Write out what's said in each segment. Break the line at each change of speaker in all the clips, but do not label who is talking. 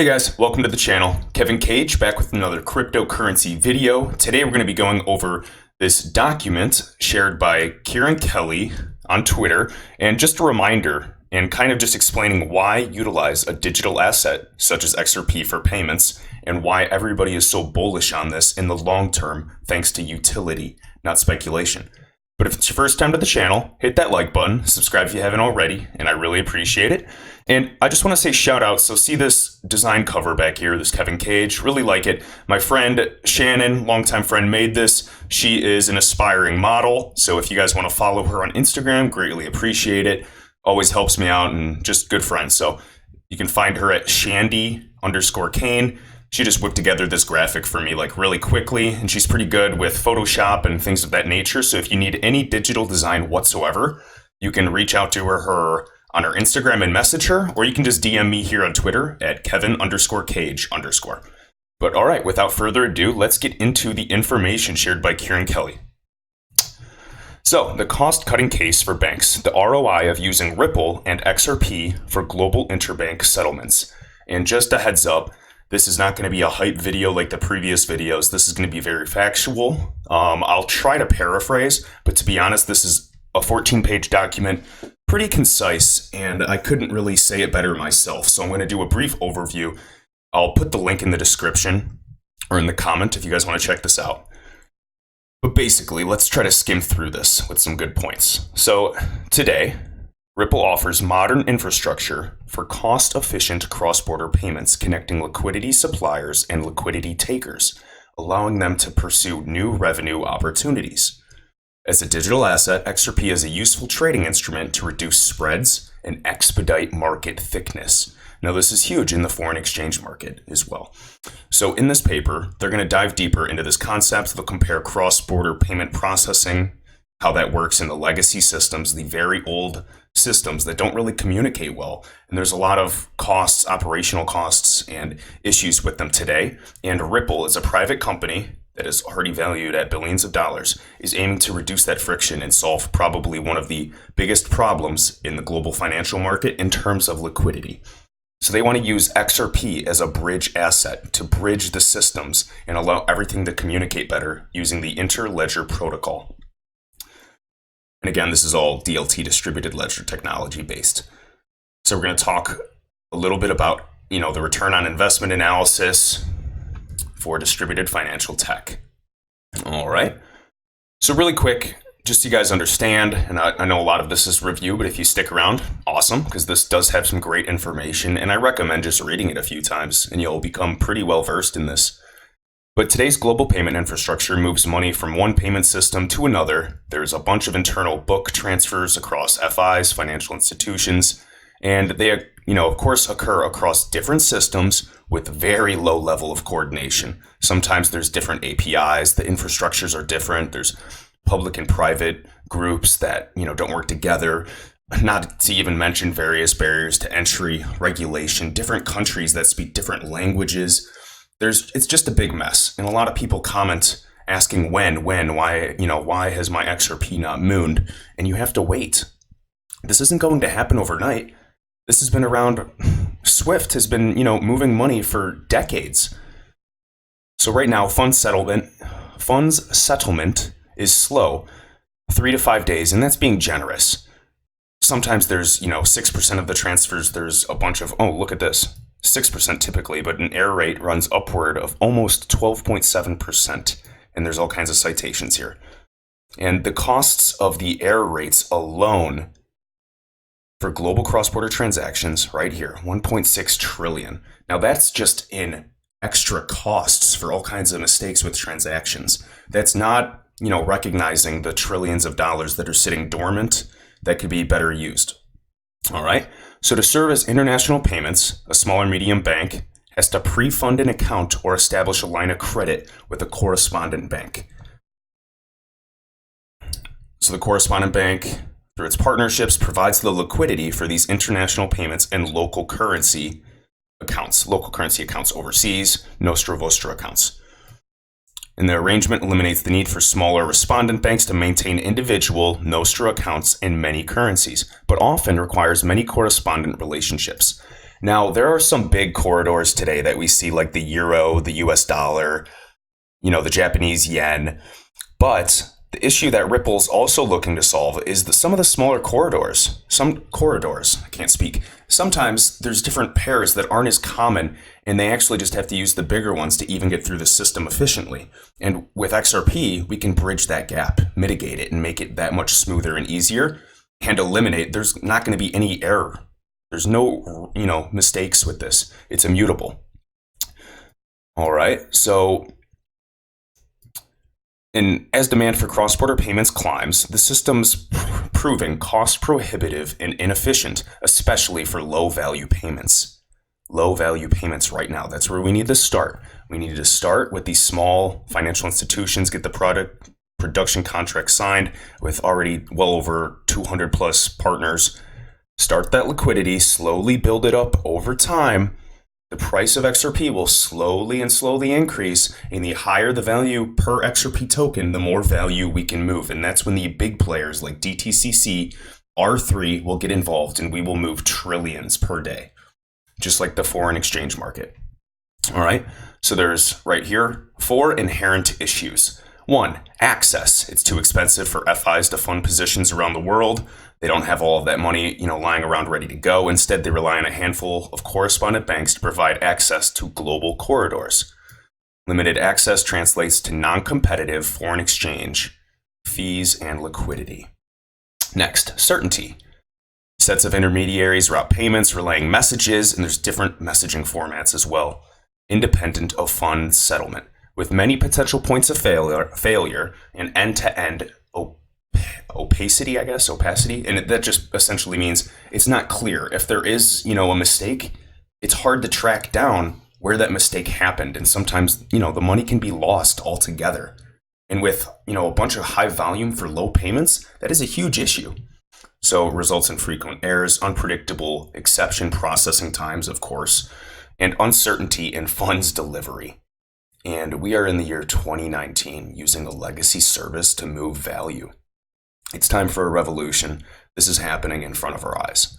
Hey guys, welcome to the channel. Kevin Cage back with another cryptocurrency video. Today we're going to be going over this document shared by Kieran Kelly on Twitter, and just a reminder and kind of just explaining why utilize a digital asset such as XRP for payments and why everybody is so bullish on this in the long term thanks to utility, not speculation. But if it's your first time to the channel, hit that like button, subscribe if you haven't already, and I really appreciate it. And I just want to say shout out. So see this design cover back here, this Kevin Cage, really like it. My friend Shannon, longtime friend, made this. She is an aspiring model. So if you guys want to follow her on Instagram, greatly appreciate it. Always helps me out and just good friends. So you can find her at Shandy_Kane. She just whipped together this graphic for me like really quickly, and she's pretty good with Photoshop and things of that nature. So if you need any digital design whatsoever, you can reach out to her on her Instagram and message her, or you can just DM me here on Twitter at Kevin_Cage_. But all right, without further ado, let's get into the information shared by Kieran Kelly. So the cost-cutting case for banks, the ROI of using Ripple and XRP for global interbank settlements. And just a heads up, this is not going to be a hype video like the previous videos. This is going to be very factual. I'll try to paraphrase, but to be honest, this is a 14-page document, pretty concise, and I couldn't really say it better myself. So I'm going to do a brief overview. I'll put the link in the description or in the comment if you guys want to check this out. But basically, let's try to skim through this with some good points. So today, Ripple offers modern infrastructure for cost-efficient cross-border payments connecting liquidity suppliers and liquidity takers, allowing them to pursue new revenue opportunities. As a digital asset, XRP is a useful trading instrument to reduce spreads and expedite market thickness. Now, this is huge in the foreign exchange market as well. So in this paper, they're going to dive deeper into this concept. They'll compare cross-border payment processing, how that works in the legacy systems, the very old systems that don't really communicate well. And there's a lot of costs, operational costs, and issues with them today. And Ripple, as a private company that is already valued at billions of dollars, is aiming to reduce that friction and solve probably one of the biggest problems in the global financial market in terms of liquidity. So they want to use XRP as a bridge asset to bridge the systems and allow everything to communicate better using the interledger protocol. And again, this is all DLT, distributed ledger technology based. So we're going to talk a little bit about, the return on investment analysis for distributed financial tech. All right. So really quick, just so you guys understand, and I know a lot of this is review, but if you stick around, awesome, because this does have some great information, and I recommend just reading it a few times, and you'll become pretty well versed in this. But today's global payment infrastructure moves money from one payment system to another. There's a bunch of internal book transfers across FIs, financial institutions, and they, of course, occur across different systems with very low level of coordination. Sometimes there's different APIs, the infrastructures are different, there's public and private groups that, don't work together, not to even mention various barriers to entry, regulation, different countries that speak different languages. It's just a big mess. And a lot of people comment asking why has my XRP not mooned? And you have to wait. This isn't going to happen overnight. This has been around. Swift has been, moving money for decades. So right now, funds settlement is slow, 3 to 5 days, and that's being generous. Sometimes there's, 6% of the transfers, there's a bunch of, look at this. 6% typically, but an error rate runs upward of almost 12.7%. And there's all kinds of citations here. And the costs of the error rates alone for global cross-border transactions right here, 1.6 trillion. Now that's just in extra costs for all kinds of mistakes with transactions. That's not, recognizing the trillions of dollars that are sitting dormant that could be better used. All right. So to serve as international payments, a small or medium bank has to pre-fund an account or establish a line of credit with a correspondent bank. So the correspondent bank, through its partnerships, provides the liquidity for these international payments and local currency accounts overseas, Nostra Vostra accounts. And the arrangement eliminates the need for smaller respondent banks to maintain individual Nostra accounts in many currencies, but often requires many correspondent relationships. Now, there are some big corridors today that we see, like the euro, the US dollar, the Japanese yen. But the issue that Ripple's also looking to solve is some of the smaller corridors. Some corridors, I can't speak. Sometimes there's different pairs that aren't as common, and they actually just have to use the bigger ones to even get through the system efficiently. And with XRP, we can bridge that gap, mitigate it, and make it that much smoother and easier, and eliminate. There's not going to be any error. There's no, mistakes with this. It's immutable. All right, so. And as demand for cross-border payments climbs, the system's proving cost-prohibitive and inefficient, especially for low-value payments. Low-value payments right now, that's where we need to start. We need to start with these small financial institutions, get the production contract signed with already well over 200 plus partners. Start that liquidity, slowly build it up over time. The price of XRP will slowly increase, and the higher the value per XRP token, the more value we can move. And that's when the big players like DTCC, R3 will get involved, and we will move trillions per day, just like the foreign exchange market. All right, so there's right here 4 inherent issues. 1, access. It's too expensive for FIs to fund positions around the world. They don't have all of that money, lying around ready to go. Instead, they rely on a handful of correspondent banks to provide access to global corridors. Limited access translates to non-competitive foreign exchange, fees, and liquidity. Next, certainty. Sets of intermediaries route payments, relaying messages, and there's different messaging formats as well, independent of fund settlement, with many potential points of failure and end-to-end opacity, and that just essentially means it's not clear. If there is, a mistake, it's hard to track down where that mistake happened, and sometimes, the money can be lost altogether. And with, a bunch of high volume for low payments, that is a huge issue. So it results in frequent errors, unpredictable exception processing times, of course, and uncertainty in funds delivery. And we are in the year 2019 using a legacy service to move value. It's time for a revolution. This is happening in front of our eyes.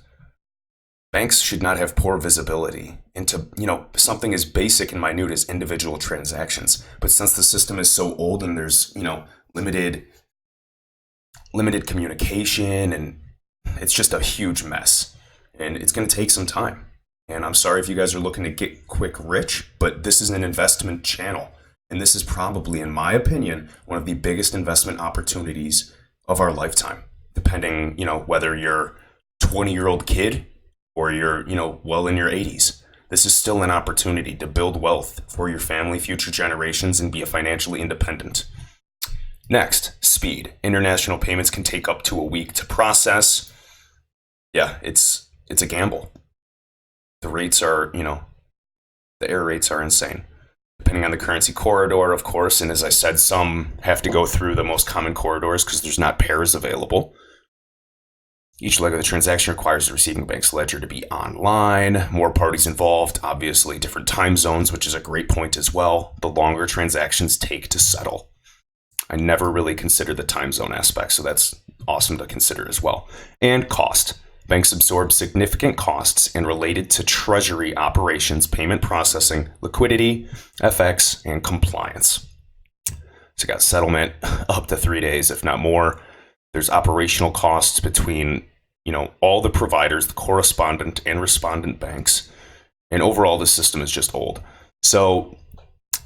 Banks should not have poor visibility into, something as basic and minute as individual transactions. But since the system is so old and there's, limited communication, and it's just a huge mess. And it's going to take some time. And I'm sorry if you guys are looking to get quick rich, but this is an investment channel. And this is probably, in my opinion, one of the biggest investment opportunities of our lifetime, depending, whether you're a 20-year-old kid or you're, well in your 80s. This is still an opportunity to build wealth for your family, future generations, and be financially independent. Next, speed. International payments can take up to a week to process. Yeah, it's a gamble. The rates are, the error rates are insane. Depending on the currency corridor, of course, and as I said, some have to go through the most common corridors because there's not pairs available. Each leg of the transaction requires the receiving bank's ledger to be online. More parties involved, obviously different time zones, which is a great point as well. The longer transactions take to settle. I never really considered the time zone aspect, so that's awesome to consider as well. And cost. Banks absorb significant costs and related to treasury operations, payment processing, liquidity, FX, and compliance. So you got settlement up to 3 days, if not more. There's operational costs between, all the providers, the correspondent and respondent banks. And overall, the system is just old. So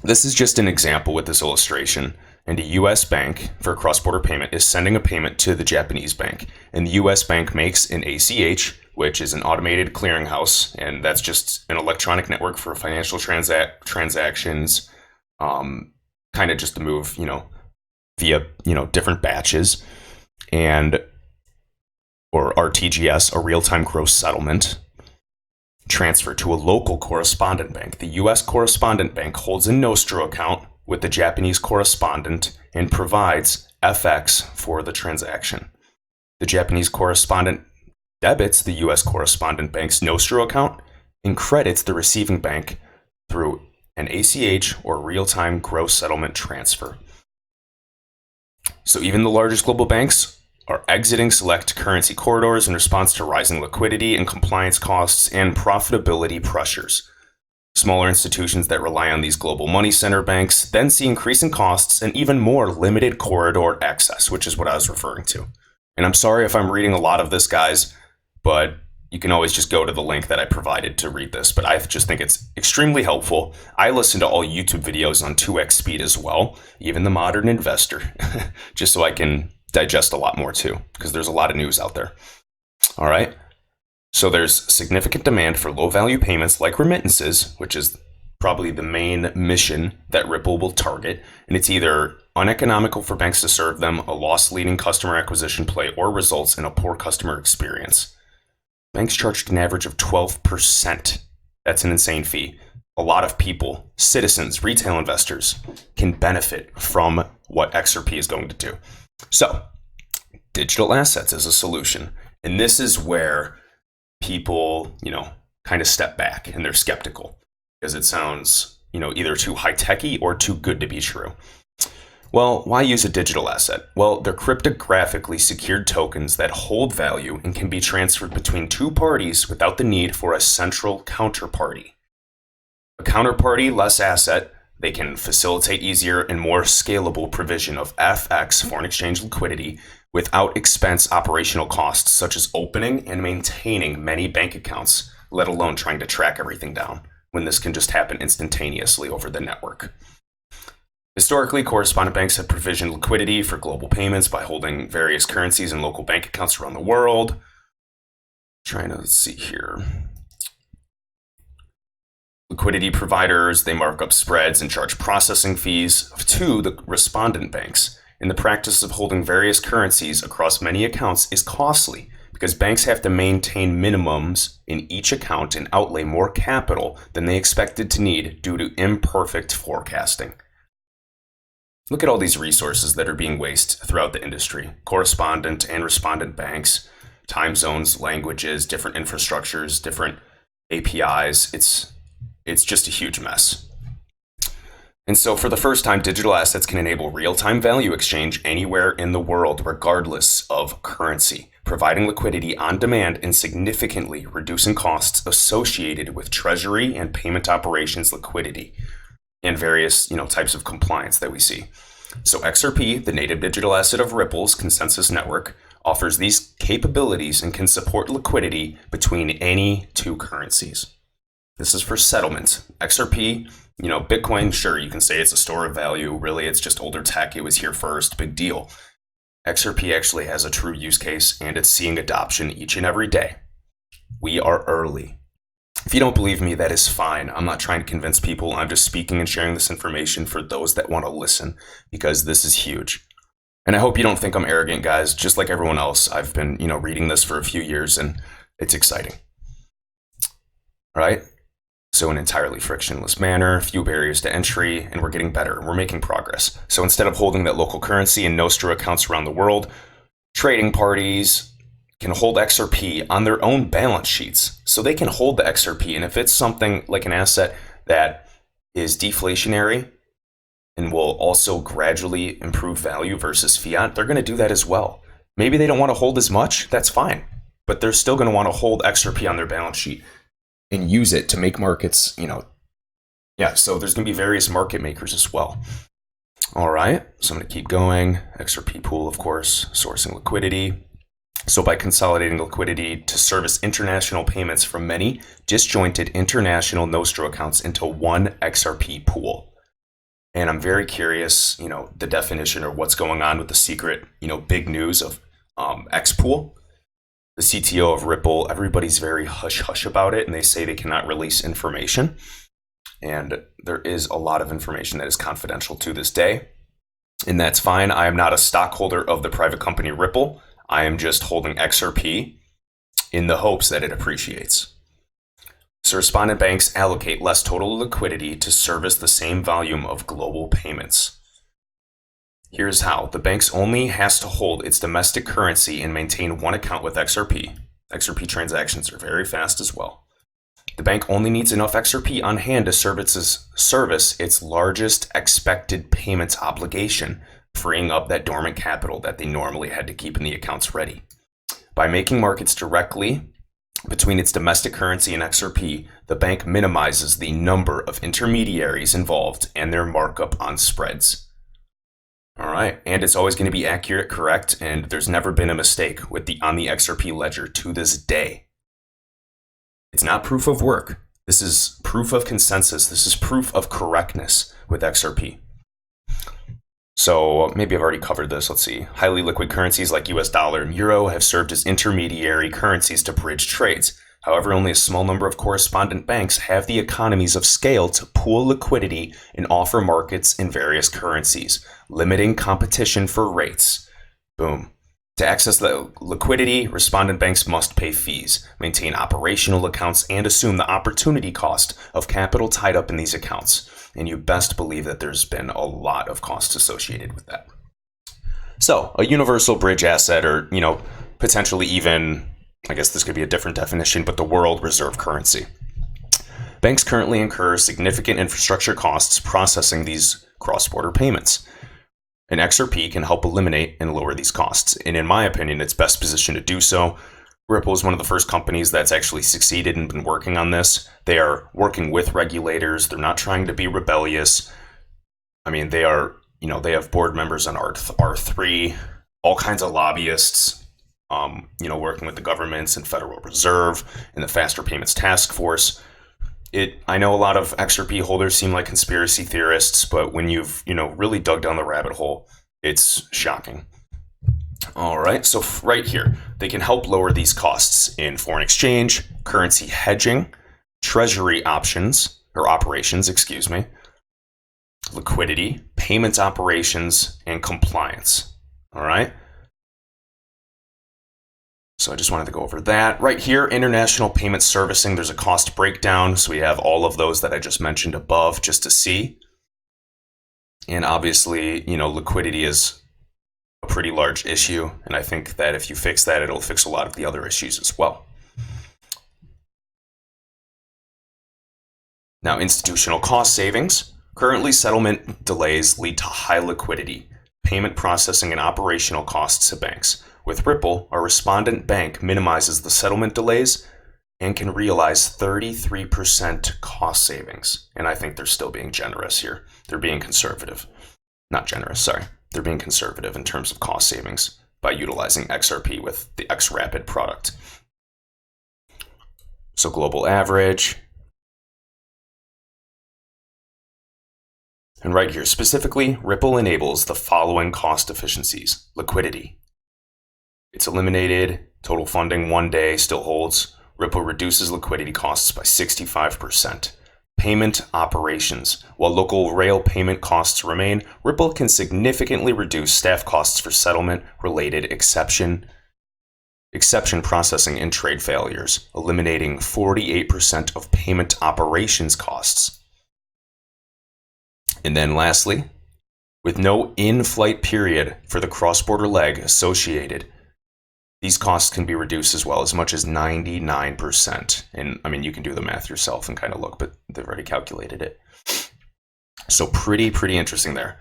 this is just an example with this illustration. And a U.S. bank for a cross-border payment is sending a payment to the Japanese bank. And the U.S. bank makes an ACH, which is an automated clearinghouse. And that's just an electronic network for financial transactions, kind of just to move, via, different batches. And, or RTGS, a real-time gross settlement, transfer to a local correspondent bank. The U.S. correspondent bank holds a Nostro account with the Japanese correspondent and provides FX for the transaction. The Japanese correspondent debits the U.S. correspondent bank's Nostro account and credits the receiving bank through an ACH or real-time gross settlement transfer. So even the largest global banks are exiting select currency corridors in response to rising liquidity and compliance costs and profitability pressures. Smaller institutions that rely on these global money center banks then see increasing costs and even more limited corridor access, which is what I was referring to. And I'm sorry if I'm reading a lot of this, guys, but you can always just go to the link that I provided to read this. But I just think it's extremely helpful. I listen to all YouTube videos on 2x speed as well, even the modern investor, just so I can digest a lot more too, because there's a lot of news out there. All right. So there's significant demand for low-value payments like remittances, which is probably the main mission that Ripple will target, and it's either uneconomical for banks to serve them, a loss-leading customer acquisition play, or results in a poor customer experience. Banks charged an average of 12%. That's an insane fee. A lot of people, citizens, retail investors, can benefit from what XRP is going to do. So, digital assets is a solution, and this is where people, kind of step back and they're skeptical because it sounds, either too high-techy or too good to be true. Well, why use a digital asset? Well, they're cryptographically secured tokens that hold value and can be transferred between two parties without the need for a central counterparty. A counterparty less asset, they can facilitate easier and more scalable provision of FX, foreign exchange liquidity, without expense operational costs such as opening and maintaining many bank accounts, let alone trying to track everything down, when this can just happen instantaneously over the network. Historically, correspondent banks have provisioned liquidity for global payments by holding various currencies in local bank accounts around the world. Trying to see here. Liquidity providers, they mark up spreads and charge processing fees to the respondent banks. And the practice of holding various currencies across many accounts is costly because banks have to maintain minimums in each account and outlay more capital than they expected to need due to imperfect forecasting. Look at all these resources that are being wasted throughout the industry. Correspondent and respondent banks, time zones, languages, different infrastructures, different APIs. It's just a huge mess. And so for the first time, digital assets can enable real-time value exchange anywhere in the world, regardless of currency, providing liquidity on demand and significantly reducing costs associated with treasury and payment operations liquidity and various, types of compliance that we see. So XRP, the native digital asset of Ripple's consensus network, offers these capabilities and can support liquidity between any two currencies. This is for settlement. XRP, Bitcoin, sure, you can say it's a store of value. Really, it's just older tech. It was here first. Big deal. XRP actually has a true use case, and it's seeing adoption each and every day. We are early. If you don't believe me, that is fine. I'm not trying to convince people. I'm just speaking and sharing this information for those that want to listen, because this is huge. And I hope you don't think I'm arrogant, guys. Just like everyone else, I've been, reading this for a few years, and it's exciting. All right? So an entirely frictionless manner, few barriers to entry, and we're getting better. We're making progress. So instead of holding that local currency in Nostro accounts around the world, trading parties can hold XRP on their own balance sheets. So they can hold the XRP, and if it's something like an asset that is deflationary and will also gradually improve value versus fiat, they're going to do that as well. Maybe they don't want to hold as much, that's fine, but they're still going to want to hold XRP on their balance sheet and use it to make markets, so there's going to be various market makers as well. All right, so I'm going to keep going. XRP pool, of course, sourcing liquidity. So by consolidating liquidity to service international payments from many disjointed international Nostro accounts into one XRP pool. And I'm very curious, the definition or what's going on with the secret, big news of X pool. The CTO of Ripple, everybody's very hush-hush about it, and they say they cannot release information. And there is a lot of information that is confidential to this day. And that's fine. I am not a stockholder of the private company Ripple. I am just holding XRP in the hopes that it appreciates. So respondent banks allocate less total liquidity to service the same volume of global payments. Here's how. The banks only has to hold its domestic currency and maintain one account with XRP. XRP transactions are very fast as well. The bank only needs enough XRP on hand to service its largest expected payments obligation, freeing up that dormant capital that they normally had to keep in the accounts ready. By making markets directly between its domestic currency and XRP, the bank minimizes the number of intermediaries involved and their markup on spreads. All right, and it's always going to be accurate, correct, and there's never been a mistake on the XRP ledger to this day. It's not proof of work. This is proof of consensus. This is proof of correctness with XRP. So maybe I've already covered this. Let's see. Highly liquid currencies like US dollar and euro have served as intermediary currencies to bridge trades. However, only a small number of correspondent banks have the economies of scale to pool liquidity and offer markets in various currencies, limiting competition for rates. Boom. To access the liquidity, respondent banks must pay fees, maintain operational accounts, and assume the opportunity cost of capital tied up in these accounts. And you best believe that there's been a lot of costs associated with that. So, a universal bridge asset, or, potentially even, I guess this could be a different definition, but the world reserve currency. Banks currently incur significant infrastructure costs processing these cross-border payments. An XRP can help eliminate and lower these costs, and in my opinion, it's best positioned to do so. Ripple is one of the first companies that's actually succeeded and been working on this. They are working with regulators. They're not trying to be rebellious. I mean, they have board members on R3, all kinds of lobbyists, working with the governments and Federal Reserve and the Faster Payments Task Force. I know a lot of XRP holders seem like conspiracy theorists, but when you've, really dug down the rabbit hole, it's shocking. All right, so right here, they can help lower these costs in foreign exchange, currency hedging, treasury operations, liquidity, payments operations, and compliance. All right. So I just wanted to go over that. Right here, international payment servicing, there's a cost breakdown. So we have all of those that I just mentioned above just to see. And obviously, liquidity is a pretty large issue. And I think that if you fix that, it'll fix a lot of the other issues as well. Now, institutional cost savings. Currently, settlement delays lead to high liquidity, payment processing, and operational costs to banks. With Ripple, our respondent bank minimizes the settlement delays and can realize 33% cost savings. And I think they're still being generous here. They're being conservative. Not generous, sorry. They're being conservative in terms of cost savings by utilizing XRP with the XRapid product. So global average. And right here, specifically, Ripple enables the following cost efficiencies. Liquidity. It's eliminated. Total funding 1 day still holds. Ripple reduces liquidity costs by 65%. Payment operations. While local rail payment costs remain, Ripple can significantly reduce staff costs for settlement-related exception processing and trade failures, eliminating 48% of payment operations costs. And then lastly, with no in-flight period for the cross-border leg associated, these costs can be reduced as well, as much as 99%. And I mean, you can do the math yourself and kind of look, but they've already calculated it. So pretty interesting there.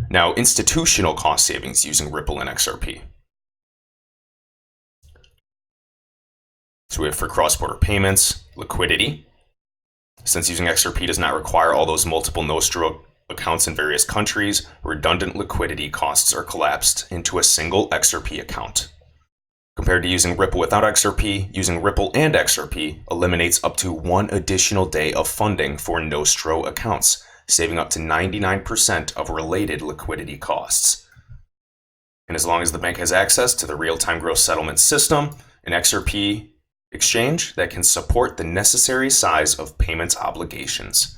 Now, institutional cost savings using Ripple and XRP. So we have for cross-border payments, liquidity. Since using XRP does not require all those multiple Nostro accounts in various countries, redundant liquidity costs are collapsed into a single XRP account. Compared to using Ripple without XRP, using Ripple and XRP eliminates up to 1 additional day of funding for Nostro accounts, saving up to 99% of related liquidity costs. And as long as the bank has access to the real-time gross settlement system, an XRP exchange that can support the necessary size of payments obligations.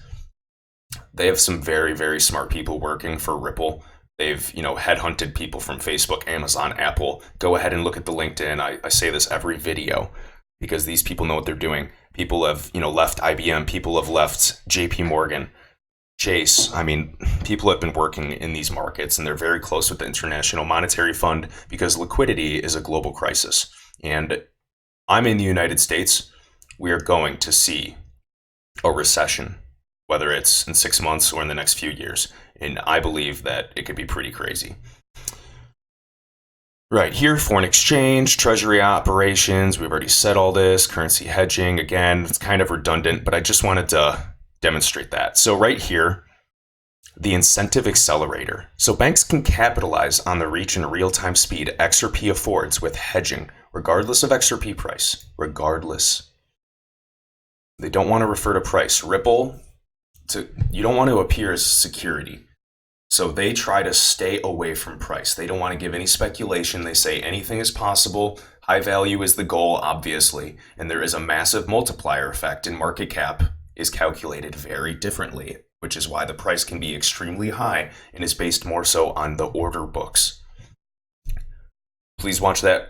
They have some very smart people working for Ripple. They've, headhunted people from Facebook, Amazon, Apple. Go ahead and look at the LinkedIn. I say this every video because these people know what they're doing. People have, left IBM. People have left JP Morgan, Chase. I mean, people have been working in these markets and they're very close with the International Monetary Fund because liquidity is a global crisis. And I'm in the United States. We are going to see a recession, whether it's in 6 months or in the next few years. And I believe that it could be pretty crazy. Right here, foreign exchange, treasury operations, we've already said all this, currency hedging, again, it's kind of redundant, but I just wanted to demonstrate that. So right here, the incentive accelerator. So banks can capitalize on the reach and real-time speed XRP affords with hedging, regardless of XRP price, regardless. They don't want to refer to price. Ripple, you don't want to appear as security. So they try to stay away from price. They don't want to give any speculation. They say anything is possible. High value is the goal, obviously. And there is a massive multiplier effect, and market cap is calculated very differently, which is why the price can be extremely high and is based more so on the order books. Please watch that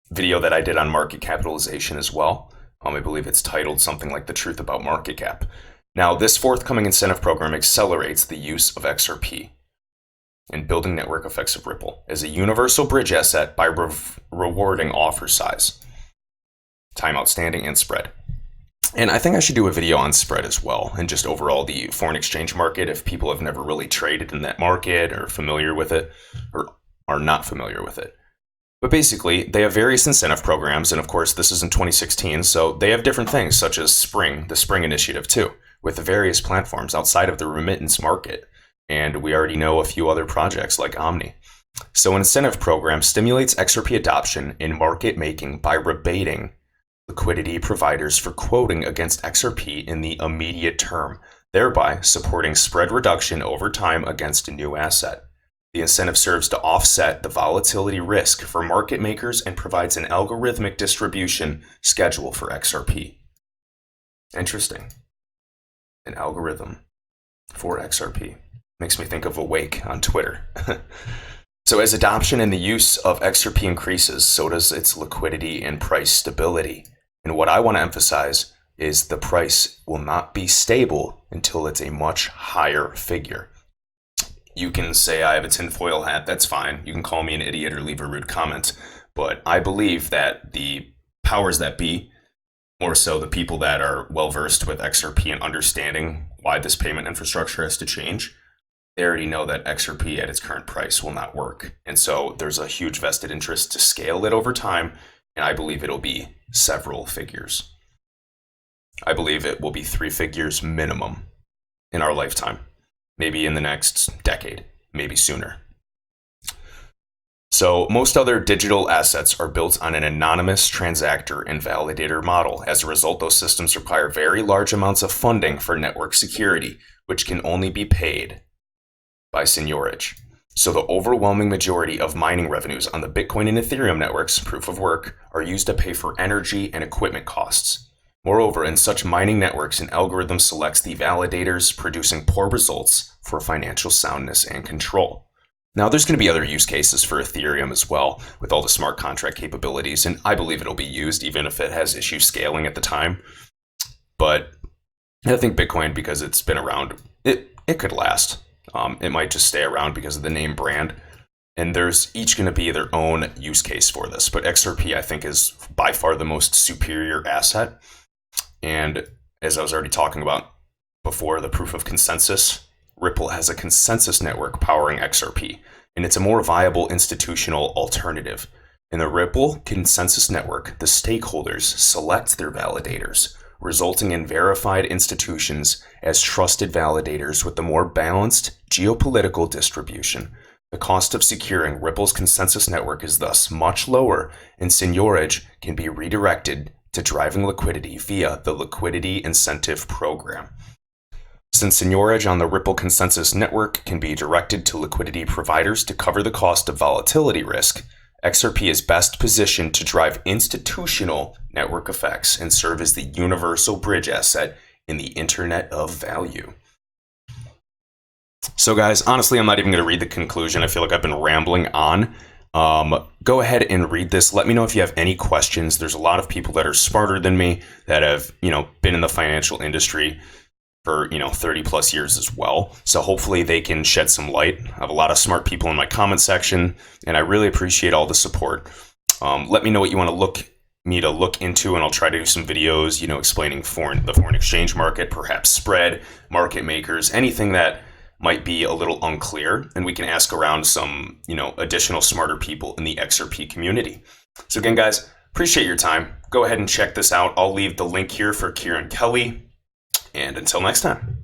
video that I did on market capitalization as well. I believe it's titled something like The Truth About Market Cap. Now, this forthcoming incentive program accelerates the use of XRP and building network effects of Ripple as a universal bridge asset by rewarding offer size, time outstanding, and spread. And I think I should do a video on spread as well, and just overall the foreign exchange market if people have never really traded in that market or familiar with it or are not familiar with it. But basically, they have various incentive programs, and of course this is in 2016, so they have different things such as the Spring Initiative too, with various platforms outside of the remittance market. And we already know a few other projects like Omni. So an incentive program stimulates XRP adoption in market making by rebating liquidity providers for quoting against XRP in the immediate term, thereby supporting spread reduction over time against a new asset. The incentive serves to offset the volatility risk for market makers and provides an algorithmic distribution schedule for XRP. Interesting. An algorithm for XRP. Makes me think of Awake on Twitter. So as adoption and the use of XRP increases, so does its liquidity and price stability. And what I want to emphasize is the price will not be stable until it's a much higher figure. You can say I have a tinfoil hat, that's fine. You can call me an idiot or leave a rude comment. But I believe that the powers that be, more so the people that are well-versed with XRP and understanding why this payment infrastructure has to change, they already know that XRP at its current price will not work. And so there's a huge vested interest to scale it over time, and I believe it'll be several figures. I believe it will be 3 figures minimum in our lifetime, maybe in the next decade, maybe sooner. So most other digital assets are built on an anonymous transactor and validator model. As a result, those systems require very large amounts of funding for network security, which can only be paid by seigniorage. So the overwhelming majority of mining revenues on the Bitcoin and Ethereum networks, proof of work, are used to pay for energy and equipment costs. Moreover, in such mining networks, an algorithm selects the validators, producing poor results for financial soundness and control. Now, there's going to be other use cases for Ethereum as well, with all the smart contract capabilities, and I believe it'll be used even if it has issues scaling at the time. But I think Bitcoin, because it's been around, it could last. It might just stay around because of the name brand. And there's each going to be their own use case for this. But XRP, I think, is by far the most superior asset. And as I was already talking about before, the proof of consensus, Ripple has a consensus network powering XRP, and it's a more viable institutional alternative. In the Ripple consensus network, the stakeholders select their validators, resulting in verified institutions as trusted validators with a more balanced geopolitical distribution. The cost of securing Ripple's consensus network is thus much lower, and seigniorage can be redirected to driving liquidity via the Liquidity Incentive Program. Since seigniorage on the Ripple consensus network can be directed to liquidity providers to cover the cost of volatility risk, XRP is best positioned to drive institutional network effects and serve as the universal bridge asset in the Internet of Value. So guys, honestly, I'm not even going to read the conclusion. I feel like I've been rambling on. Go ahead and read this. Let me know if you have any questions. There's a lot of people that are smarter than me that have, been in the financial industry for 30 plus years as well. So hopefully they can shed some light. I have a lot of smart people in my comment section, and I really appreciate all the support. Let me know what you want to look into, and I'll try to do some videos, explaining the foreign exchange market, perhaps spread, market makers, anything that might be a little unclear, and we can ask around some, additional smarter people in the XRP community. So again, guys, appreciate your time. Go ahead and check this out. I'll leave the link here for Kieran Kelly. And until next time.